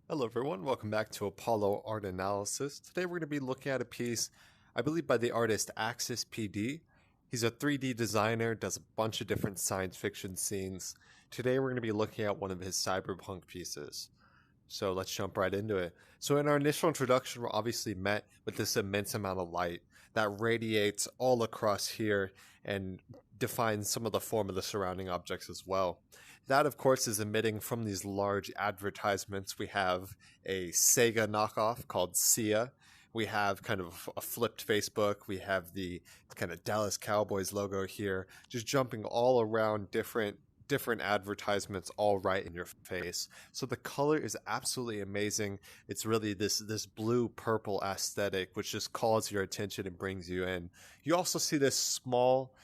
Hello everyone, welcome back to Apollo Art Analysis. Today we're going to be looking at a piece, I believe by the artist axis.psd. He's a 3D designer, does a bunch of different science fiction scenes. Today we're going to be looking at one of his cyberpunk pieces. So let's jump right into it. So in our initial introduction, we're obviously met with this immense amount of light that radiates all across here and defines some of the form of the surrounding objects as well. That, of course, is emitting from these large advertisements. We have a Sega knockoff called Sia. We have kind of a flipped Facebook. We have the kind of Dallas Cowboys logo here, just jumping all around different advertisements all right in your face. So the color is absolutely amazing. It's really this blue purple aesthetic which just calls your attention and brings you in. You also see this small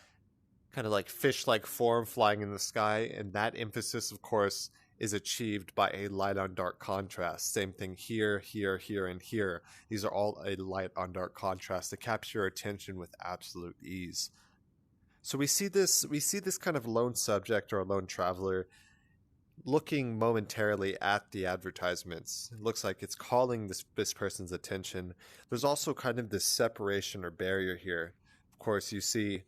kind of like fish-like form flying in the sky, and that emphasis of course is achieved by a light on dark contrast. Same thing here, here, here, and here. These are all a light on dark contrast to capture your attention with absolute ease. So we see this kind of lone subject or a lone traveler looking momentarily at the advertisements. It looks like it's calling this person's attention. There's also kind of this separation or barrier here. Of course, you see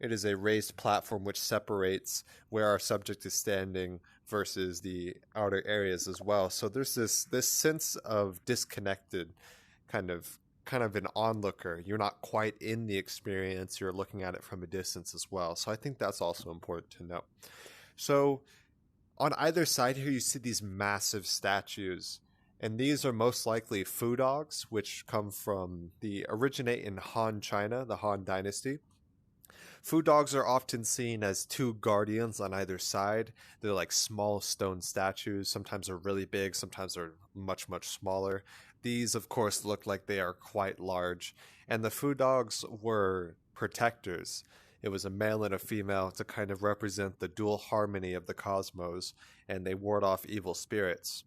it is a raised platform which separates where our subject is standing versus the outer areas as well. So there's this sense of disconnected kind of an onlooker. You're not quite in the experience, you're looking at it from a distance as well. So I think that's also important to note. So on either side here, you see these massive statues, and these are most likely fu dogs, which originate in Han China, the Han Dynasty. Fu dogs are often seen as two guardians on either side. They're like small stone statues. Sometimes they're really big, sometimes they're much, much smaller. These, of course, look like they are quite large. And the Fu dogs were protectors. It was a male and a female to kind of represent the dual harmony of the cosmos, and they ward off evil spirits.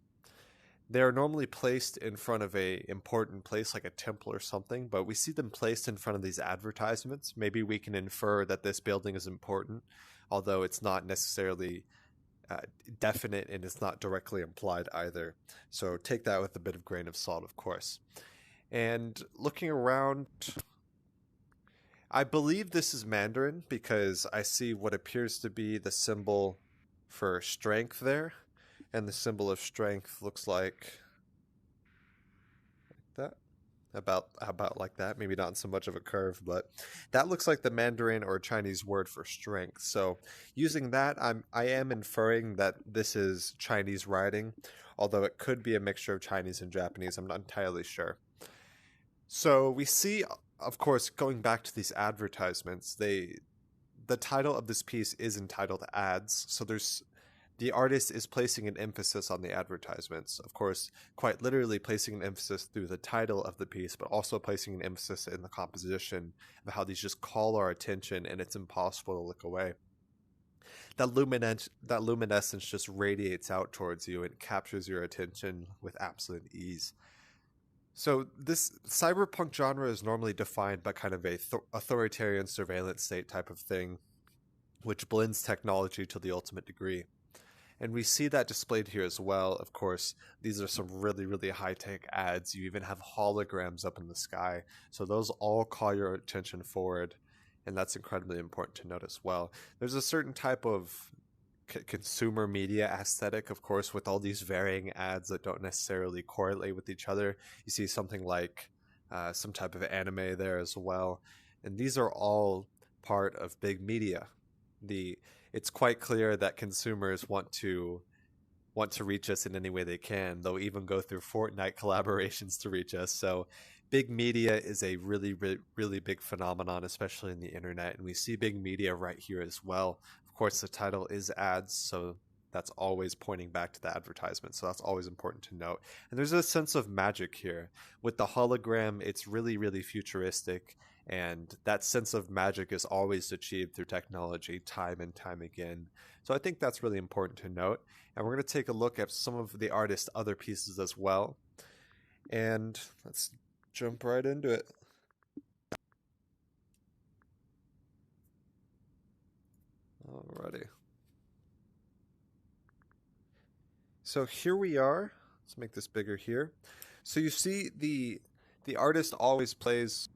They are normally placed in front of a important place like a temple or something, but we see them placed in front of these advertisements. Maybe we can infer that this building is important, although it's not necessarily uh, definite and it's not directly implied either. So take that with a bit of grain of salt, of course. And looking around, I believe this is Mandarin because I see what appears to be the symbol for strength there, and the symbol of strength looks like that. About like that, maybe not so much of a curve, but that looks like the Mandarin or Chinese word for strength. So using that, I am inferring that this is Chinese writing, although it could be a mixture of Chinese and Japanese. I'm not entirely sure. So we see, of course, going back to these advertisements, the title of this piece is entitled Ads. So the artist is placing an emphasis on the advertisements. Of course, quite literally placing an emphasis through the title of the piece, but also placing an emphasis in the composition of how these just call our attention and it's impossible to look away. That luminescence just radiates out towards you and captures your attention with absolute ease. So this cyberpunk genre is normally defined by kind of a authoritarian surveillance state type of thing, which blends technology to the ultimate degree. And we see that displayed here as well. Of course, these are some really, really high-tech ads. You even have holograms up in the sky. So those all call your attention forward, and that's incredibly important to note as well. There's a certain type of consumer media aesthetic, of course, with all these varying ads that don't necessarily correlate with each other. You see something like some type of anime there as well. And these are all part of big media. It's quite clear that consumers want to reach us in any way they can. They'll even go through Fortnite collaborations to reach us. So big media is a really, really, really big phenomenon, especially in the internet. And we see big media right here as well. Of course, the title is ads, so that's always pointing back to the advertisement. So that's always important to note. And there's a sense of magic here. With the hologram, it's really, really futuristic. And that sense of magic is always achieved through technology time and time again. So I think that's really important to note. And we're going to take a look at some of the artist's other pieces as well. And let's jump right into it. Alrighty. So here we are. Let's make this bigger here. So you see the artist always plays.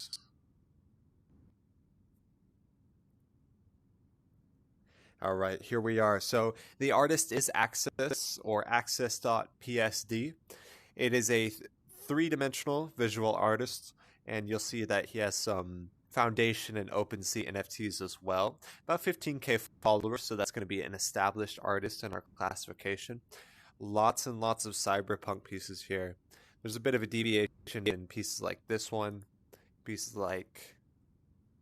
All right, here we are. So the artist is Axis or axis.psd. It is a three-dimensional visual artist, and you'll see that he has some Foundation and OpenSea NFTs as well. About 15K followers, so that's going to be an established artist in our classification. Lots and lots of cyberpunk pieces here. There's a bit of a deviation in pieces like this one, pieces like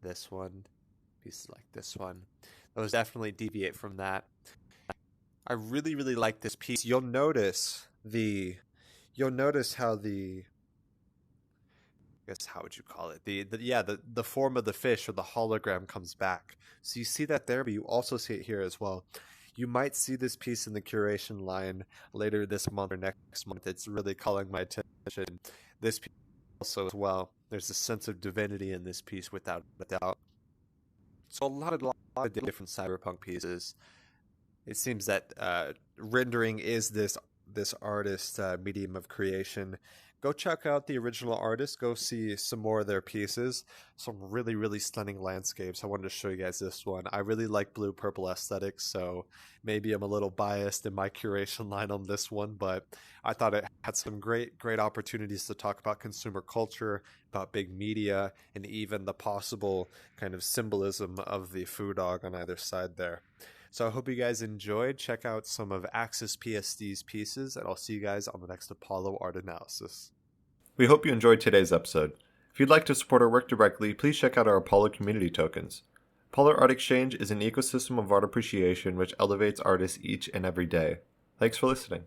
this one, pieces like this one. Those definitely deviate from that. I really, really like this piece. You'll notice how the, I guess, how would you call it? The form of the fish or the hologram comes back. So you see that there, but you also see it here as well. You might see this piece in the curation line later this month or next month. It's really calling my attention. This piece also as well. There's a sense of divinity in this piece without a doubt. So a lot of different cyberpunk pieces. It seems that rendering is this artist medium of creation. Go check out the original artist. Go see some more of their pieces. Some really, really stunning landscapes. I wanted to show you guys this one. I really like blue-purple aesthetics, so maybe I'm a little biased in my curation line on this one, but I thought it had some great opportunities to talk about consumer culture, about big media, and even the possible kind of symbolism of the food dog on either side there. So I hope you guys enjoyed. Check out some of axis.psd's pieces, and I'll see you guys on the next Apollo art analysis. We hope you enjoyed today's episode. If you'd like to support our work directly, please check out our Apollo community tokens. Apollo Art Exchange is an ecosystem of art appreciation which elevates artists each and every day. Thanks for listening.